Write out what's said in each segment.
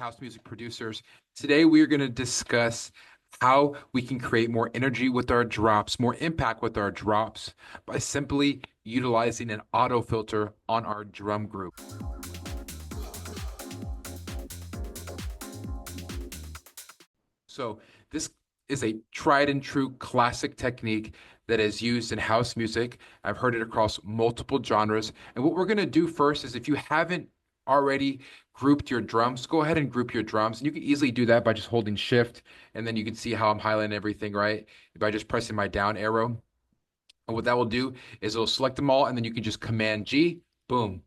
house music producers. Today we are going to discuss how we can create more energy with our drops, more impact with our drops by simply utilizing an auto filter on our drum group. So this is a tried and true classic technique that is used in house music. I've heard it across multiple genres. And what we're going to do first is if you haven't already grouped your drums, go ahead and group your drums. And you can easily do that by just holding shift. And then you can see how I'm highlighting everything, right? By just pressing my down arrow. And what that will do is it'll select them all. And then you can just Command G, boom.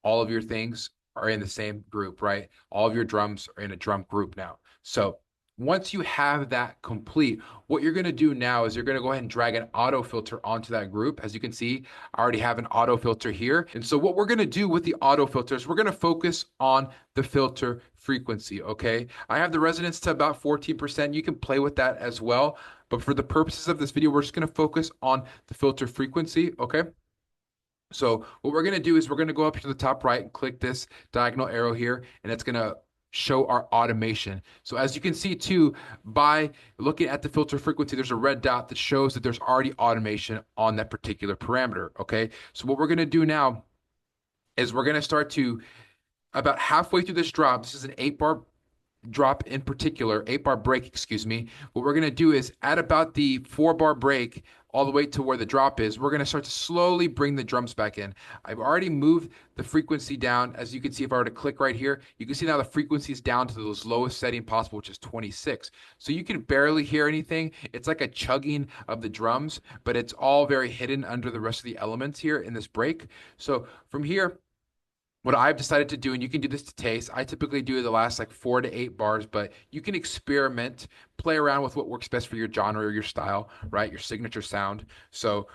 All of your things are in the same group, right? All of your drums are in a drum group now. So once you have that complete, what you're going to do now is you're going to go ahead and drag an auto filter onto that group. As you can see, I already have an auto filter here. And so what we're going to do with the auto filters, we're going to focus on the filter frequency, okay? I have the resonance to about 14%. You can play with that as well. But for the purposes of this video, we're just going to focus on the filter frequency, okay? So what we're going to do is we're going to go up to the top right and click this diagonal arrow here, and it's going to show our automation. So as you can see too, by looking at the filter frequency, there's a red dot that shows that there's already automation on that particular parameter, okay? So what we're going to do now is we're going to start to, about halfway through this drop, this is an 8-bar drop in particular, 8-bar break, excuse me. What we're going to do is at about the 4-bar break, all the way to where the drop is, we're going to start to slowly bring the drums back in. I've already moved the frequency down. As you can see, if I were to click right here, you can see now the frequency is down to the lowest setting possible, which is 26. So you can barely hear anything. It's like a chugging of the drums, but it's all very hidden under the rest of the elements here in this break. So from here, what I've decided to do, and you can do this to taste, I typically do the last like 4 to 8 bars, but you can experiment, play around with what works best for your genre or your style, right? Your signature sound. So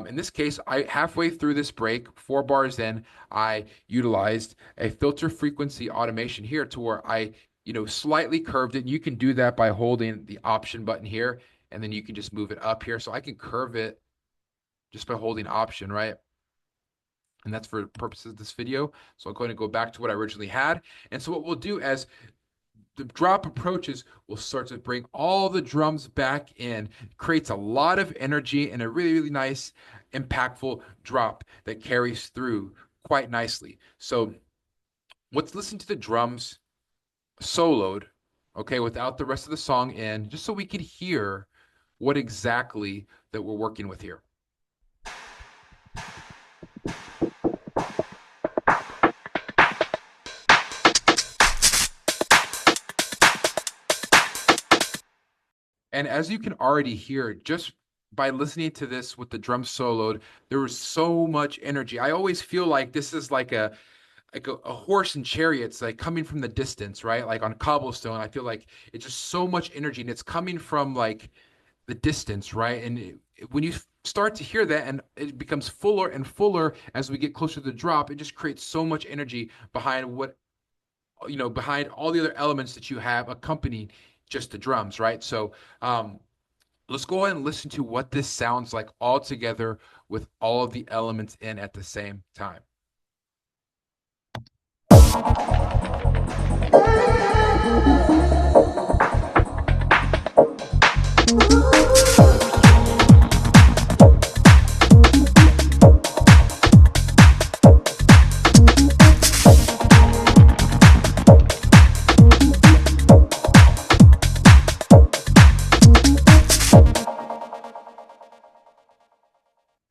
in this case, I halfway through this break, 4 bars in, I utilized a filter frequency automation here to where I, slightly curved it. You can do that by holding the option button here, and then you can just move it up here. So I can curve it just by holding option, right? And that's for purposes of this video. So I'm going to go back to what I originally had. And so what we'll do as the drop approaches, we'll start to bring all the drums back in. It creates a lot of energy and a really, really nice, impactful drop that carries through quite nicely. So let's listen to the drums soloed, okay, without the rest of the song in, just so we can hear what exactly that we're working with here. And as you can already hear, just by listening to this with the drum soloed, there was so much energy. I always feel like this is like a horse and chariots, like coming from the distance, right? Like on cobblestone, I feel like it's just so much energy, and it's coming from like the distance, right? And when you start to hear that, and it becomes fuller and fuller as we get closer to the drop, it just creates so much energy behind behind all the other elements that you have accompanying just the drums, right? So let's go ahead and listen to what this sounds like all together with all of the elements in at the same time.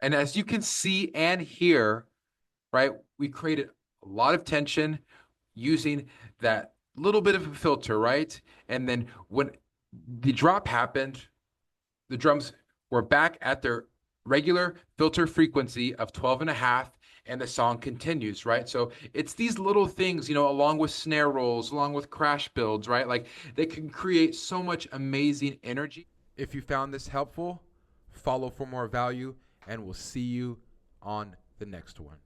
And as you can see and hear, right, we created a lot of tension using that little bit of a filter, right? And then when the drop happened, the drums were back at their regular filter frequency of 12 and a half, and the song continues, right? So it's these little things, along with snare rolls, along with crash builds, right? Like they can create so much amazing energy. If you found this helpful, follow for more value, and we'll see you on the next one.